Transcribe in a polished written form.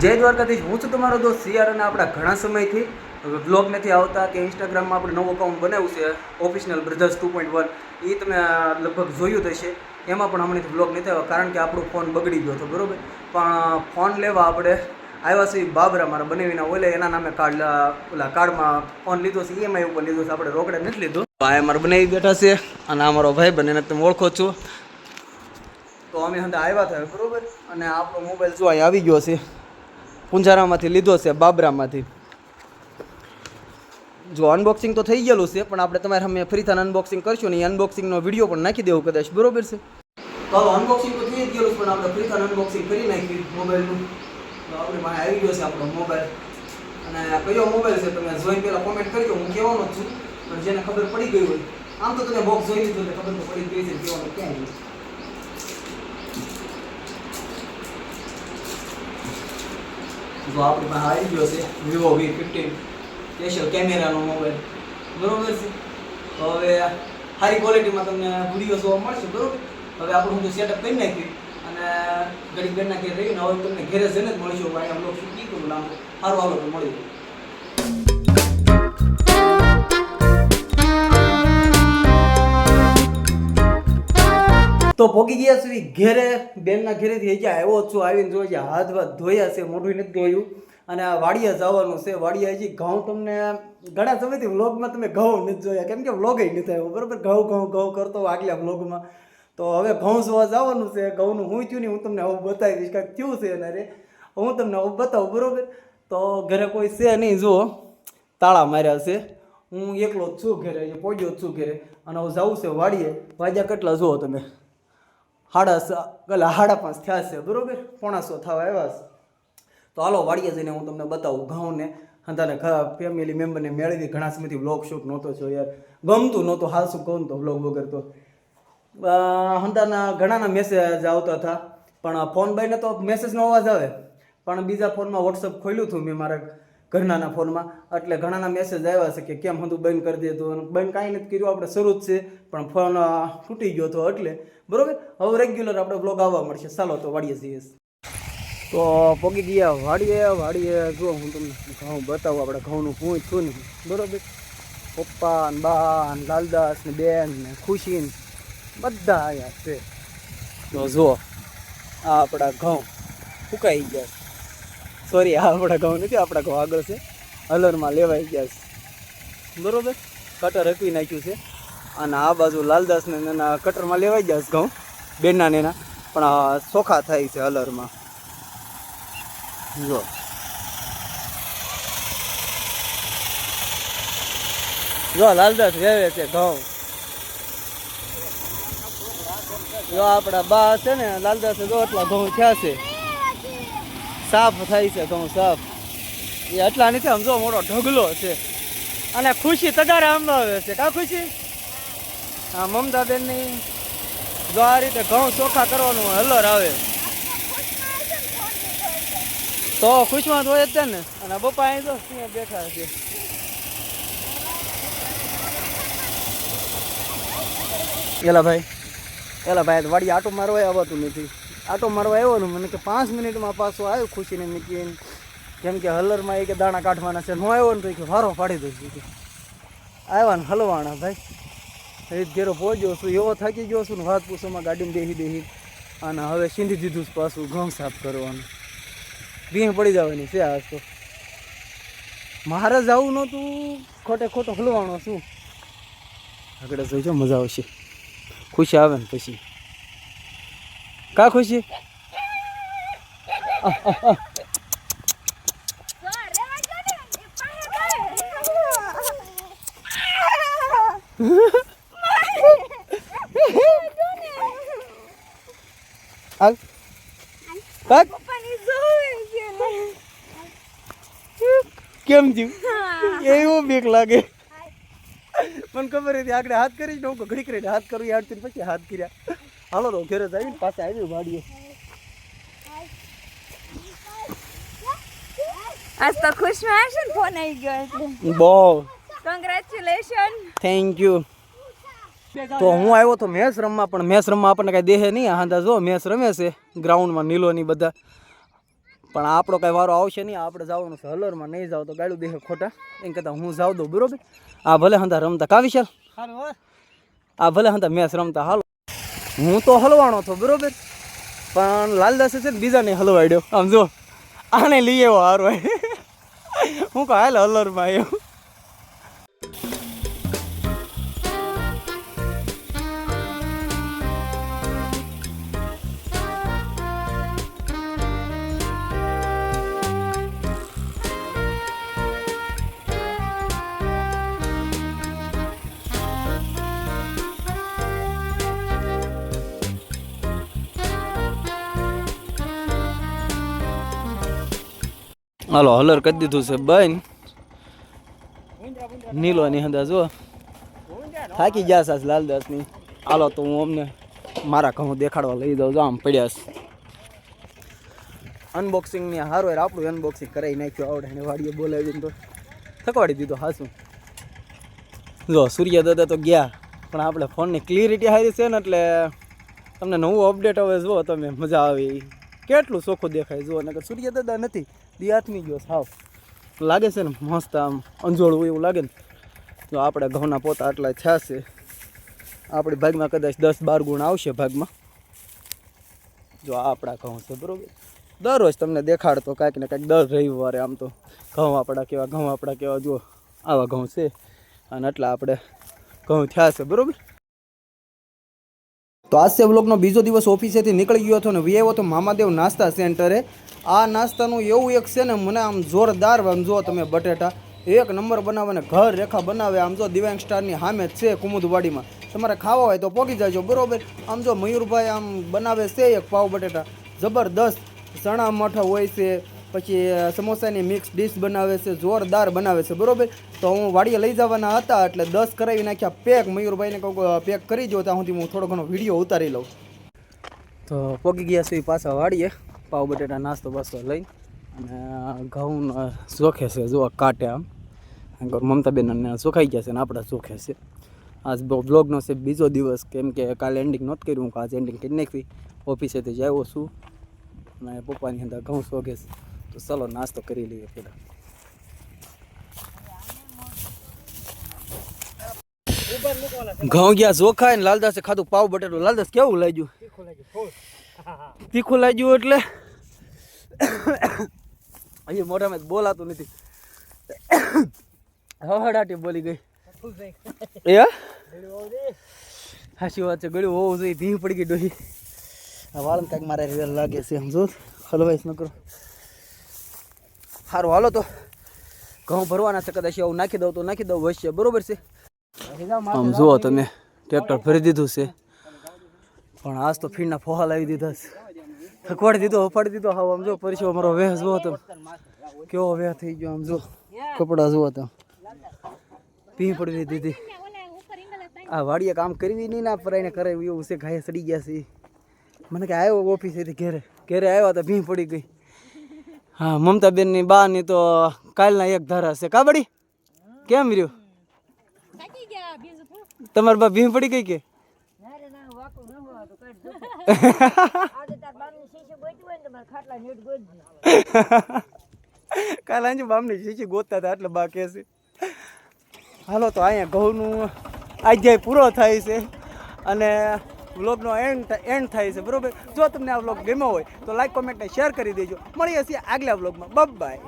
જય દ્વારકાધીશ, હું છું તમારો દોસ્ત સીઆર અને આપણા ઘણા સમયથી વ્લોગ નથી આવતા કે ઇન્સ્ટાગ્રામમાં આપણે નવું અકાઉન્ટ બનાવ્યું છે ઓફિશિયલ બ્રધર્સ 2.1. એ તમે લગભગ જોયું થશે. એમાં પણ હમણાંથી વ્લોગ નથી આવ્યો કારણ કે આપણો ફોન બગડી ગયો હતો, બરાબર. પણ ફોન લેવા આપણે આવ્યા છીએ બાબરા, મારા બનાવીને ઓલે એના નામે કાર્ડ ઓલા કાર્ડમાં ફોન લીધો છે, EMI ઉપર લીધો છે, આપણે રોકડે નથી લીધો. આ મારા બનાવી બેઠા છે અને આ મારો ભાઈ બને તમે ઓળખો છો. તો અમે હંધા આવ્યા હતા, બરાબર. અને આપણો મોબાઈલ જો અહીં આવી ગયો છે, પુંજારામાંથી લીધો છે, બાબરામાંથી. જો અનબોક્સિંગ તો થઈ ગયેલું છે, પણ આપણે તમારે અમે ફરીથી અનબોક્સિંગ કરશું ને એ અનબોક્સિંગનો વિડીયો પણ નાખી દેવું કદાચ, બરોબર છે. તો અનબોક્સિંગ તો થઈ જ ગયેલું, પણ આપણે ફરીથી અનબોક્સિંગ કરી નાખ્યું મોબાઈલનું. તો આપણી પાસે આવી ગયો છે આપણો મોબાઈલ. અને કયો મોબાઈલ છે તમે જોઈને પહેલાં કોમેન્ટ કરજો, હું કહેવાનો જ છું. પણ જેને ખબર પડી ગઈ હોય, આમ તો તમે બોક્સ જોઈ લીધું એટલે ખબર તો પડી ગઈ છે કહેવાનું ક્યાં ગયું. તો આપણી પાસે આવી ગયો છે વિવો V15 સ્પેશિયલ કેમેરાનો મોબાઈલ, બરોબર છે. તો હવે સારી ક્વોલિટીમાં તમને વિડીયો જોવા મળશે, બરોબર. હવે આપણું બધું સેટઅપ કરી નાખ્યું અને ઘડી ઘરના ઘેર રહીને હવે તમને ઘેરે જઈને જ મળીશું. અહીંયા બ્લોગ શૂટ કરું નામ સારું હાલો તો મળી જાય. તો પોગી ગયા સુધી ઘેરે, બેનના ઘેરેથી હજી આવ્યો છું. આવીને જોઈએ હાથ વાથ ધોયા છે, મોઢું નથી ધોયું. અને આ વાડીએ જવાનું છે. વાડીએ હજી ઘઉં તમને ઘણા સમયથી વ્લોગમાં તમે ઘઉં નથી જોયા, કેમ કે વ્લોગ નથી આવ્યો, બરાબર. ઘઉં કરતો આગલા વ્લોગમાં. તો હવે ઘઉં જોવા જવાનું છે. ઘઉંનું હું થયું નહીં હું તમને આવું બતાવીશ, કાંઈક થયું છે એના રે હું તમને આવું બતાવું, બરાબર. તો ઘરે કોઈ છે નહીં, જુઓ તાળા માર્યા છે. હું એકલો જ છું ઘરે, પહોંચ્યો જ છું ઘરે. અને હું જાઉં છે વાડીએ. વાગ્યા કેટલા જુઓ તમે, 5:30 થયા છે, બરાબર. 5:45 થવા આવ્યા છે. તો હાલો વાડીએ જઈને હું તમને બતાવું ઘઉંને. હંધાને ફેમિલી મેમ્બરને મેળવી. ઘણા સમયથી વ્લોગ શૂટ નહોતો છો યાર, ગમતું નહોતું, હાલ શું કહું તો વ્લોગ વગર તો. હંધાના ઘણાના મેસેજ આવતા હતા, પણ ફોન બાઈને તો મેસેજનો અવાજ આવે, પણ બીજા ફોનમાં વોટ્સઅપ ખોલ્યું હતું મેં મારા ઘરનાના ફોનમાં, એટલે ઘણાના મેસેજ આવ્યા છે કે કેમ હતું બંધ કરી દીધું. બંધ કાંઈ નથી કર્યું, આપણે શરૂ જ છે, પણ ફોન તૂટી ગયો હતો એટલે, બરાબર. હવે રેગ્યુલર આપણે બ્લોગ આવવા મળશે. ચાલો તો વાડીએ જઈએ. તો પોગી ગયા વાડીએ જો હું તમને ઘઉં બતાવું. આપણે ઘઉંનું હું છું ને, બરાબર. પપ્પા ને બા ને લાલદાસ ને બેન ને ખુશી ને બધા આવ્યા છે. તો જુઓ આ આપણા ઘઉં ફૂંકાઈ ગયા. સોરી, આ આપણા ઘઉં નથી, આપણા ઘઉં આગળ છે, હલરમાં લેવાઈ ગયા છે, બરાબર. કટર હકવી નાખ્યું છે. અને આ બાજુ લાલદાસને એના કટરમાં લેવાઈ ગયા છે ઘઉં, બેનના ને એના, પણ ચોખા થાય છે હલરમાં. જો લાલદાસ વેવે છે ઘઉં. જો આપણા બા છે ને લાલદાસ, જો એટલા ઘઉં થયા છે, સાફ થાય છે ઘઉં સાફ. એ એટલા નથી, આમ જો મોટો ઢગલો છે. અને ખુશી તગારા અંબાવે છે, કા ખુશી? હા, મમતાબેનની જો આ રીતે ઘઉં ચોખ્ખા કરવાનું હલર આવે તો ખુશમાં હોય જ ને. અને પપ્પા અહીં તો બેઠા છે. એલા ભાઈ વાડી આટો મારવા આવતું નથી. આટો મારવા આવ્યો ને મને કે 5 મિનિટમાં પાછો આવ્યો ખુશીને મૂકીને, કેમ કે હલરમાં એ કે દાણા કાઢવાના છે. ન આવ્યો ને તો કે વારો પાડી દઈશું. આવ્યા ને હલવાણા ભાઈ. એ ઘેરો પહોંચ્યો છું, એવો થાકી ગયો છું ને વાત પૂછોમાં. ગાડીમાં બેસી અને હવે સીંધી દીધું પાછું ઘઉં સાફ કરવાનું. ભીંગ પડી જવાની છે આજ તો. મારે જવું નહોતું, ખોટો હલવાનો શું. આગળ જોઈજો, મજા આવશે. ખુશી આવે ને પછી, કા ખુશી? કેમ થયું? એવું બીક લાગે. મને ખબર હતી આગળ હાથ કરી જ નહોતો, ઘડીક રહીને હાથ કરું યાદ કરીને પછી હાથ કર્યા. હાલો તો ઘરે જ આવીને પાછા આવ્યું વાડીએ. આજ તો ખુશમાં હશે ને, ફોન આવી ગયો એટલે બહુ કોંગ્રેચ્યુલેશન, થેન્ક યુ. તો હું આવ્યો તો મેચ રમવા, પણ મેચ રમવા આપણને કાંઈ દેહે નહીં. હાંધા જો મેચ રમે છે ગ્રાઉન્ડમાં, નીલોની બધા પણ આપણો કાંઈ વારો આવશે નહીં. આપણે જવાનું છે હલરમાં. નહીં જાવ તો ગાડું દેખે ખોટા એમ કહેતા હું જાવ દઉં બરોબર. આ ભલે હંધા રમતા કા વિશાલ, આ ભલે હંધા મેચ રમતા. હાલો હું તો હલવાણો હતો બરોબર, પણ લાલદાસે છે ને બીજાને હલવાડ્યો. આમ જો આને લઈ આવ્યો હારો. હું કહું હાલ હલરમાં આવ્યો. હાલો હલર કરી દીધું છે બેન. નીલો ની હંદા જો થાકી ગયા સાસ લાલદાસ ની. હાલો તો હું અમને મારા ઘઉં દેખાડવા લઈ જાઉં. જો આમ પડ્યા છે. અનબોક્સિંગ ની હારો આપણું અનબોક્સિંગ કરાવી નાખ્યું આવડે. એને વાડીએ બોલાવીને તો થકવાડી દીધો હાસું. જો સૂર્ય દાદા તો ગયા, પણ આપણે ફોનની ક્લિયરિટી સારી છે ને એટલે તમને નવું અપડેટ હવે જુઓ તમે મજા આવે. કેટલું ચોખ્ખું દેખાય જુઓ. ને સૂર્ય દાદા નથી દી આથમી ગયો સાવ. લાગે છે ને મસ્ત આમ અંજોળવું એવું લાગે ને. જો આપણે ઘઉંના પોતા આટલા થયા છે. આપણી ભાગમાં કદાચ 10-12 ગુણ આવશે ભાગમાં. જો આ આપણા ઘઉં છે બરાબર. દરરોજ તમને દેખાડતો કાંઈક ને કાંઈક દર રવિવારે. આમ તો ઘઉં આપણા કેવા જુઓ આવા ઘઉં છે. અને એટલા આપણે ઘઉં થયા છે બરાબર. તો આજથી બ્લોગનો બીજો દિવસ ઓફિસેથી નીકળી ગયો હતો ને આવ્યો તો મામાદેવ નાસ્તા સેન્ટરે. આ નાસ્તાનું એવું એક છે ને મને આમ જોરદાર. આમ જો તમે બટેટા એક નંબર બનાવે ને ઘર રેખા બનાવે. આમ જો દિવ્યાંગ સ્ટારની સામે જ છે કુમુદવાડીમાં. તમારે ખાવા હોય તો પહોંચી જાજો બરોબર. આમ જો મયુરભાઈ આમ બનાવે છે એક પાવ બટેટા જબરદસ્ત. ચણા મઠ હોય છે, પછી સમોસાની મિક્સ ડીશ બનાવે છે, જોરદાર બનાવે છે બરોબર. તો હું વાડીએ લઈ જવાના હતા એટલે 10 કરાવી નાખ્યા પેક. મયુરભાઈને કહું પેક કરી જો, ત્યાં સુધી હું થોડો ઘણો વિડીયો ઉતારી લઉં. તો પગી ગયા છે પાછા વાડીએ પાવ બટેટા નાસ્તો બાસ્તો લઈ. અને ઘઉં ચોખે છે જો કાંટે આમ. મમતાબેન સુખાઈ ગયા છે ને આપણા ચોખે છે. આજ બ્લોગનો છે બીજો દિવસ, કેમ કે કાલે એન્ડિંગ નહોતું કર્યું. હું આજે એન્ડિંગ કરી નાખી. ઓફિસેથી જ આવ્યો છું અને પપ્પાની અંદર ઘઉં શોખે છે. તો ચાલો નાસ્તો કરી લઈએ પહેલાં. ઘઉં ગયા ચોખા ને લાલદાસે ખાધું પાવ બટેટું. લાલદાસ કેવું લાગ્યું? તીખું લાગ્યું એટલે અહીંયા મોઢામાં બોલાતું નથી. હવાડાટી બોલી ગઈ. એ હાચી વાત છે. ગળ્યું હોવું જોઈએ. ભીં પડી ગઈ ડોહી. આ વાળને કાંઈક મારે રેલ લાગે છે. સમજો હલવાઈશ ન કરો. સારું હાલો તો ઘઉં ભરવાના છે. કદાચ એવું નાખી દઉં તો નાખી દઉં વચ્ચે બરોબર છે. આમ જુઓ તમે ટ્રેક્ટર ભરી દીધું છે, પણ આજ તો ફીણના ફોહા લાવી દીધા છે. થકવાડી દીધો, હફાડી દીધો. હા આમ જો પરિચય અમારો વેહ જુઓ તમે કેવો વેહ થઈ ગયો. આમ જો કપડાં જુઓ તમે ભીં પડવી દીધી. આ વાડીએ કામ કરવી નહીં ના પરાઈને કરે એવું છે. ઘાય સડી ગયા છે. મને કે આવ્યો ઓફિસેથી ઘેરે આવ્યા તો ભીં પડી ગઈ. હા મમતાબેનની બાની તો કાલના એક ધારા છે. કાબડી કેમ રહ્યું? તમારી બા ભીં પડી ગઈ કે? કાલ આજે બામની શીશી ગોતતા હતા એટલે બા કે છે. હાલો તો અહીંયા ઘઉંનું આજે પૂરો થાય છે અને વ્લોગનો એન્ડ થાય છે બરોબર. જો તમને આ વ્લોગ ગમ્યો હોય તો લાઈક, કોમેન્ટ ને શેર કરી દેજો. મળીએ છીએ આગલા વ્લોગમાં. બાય.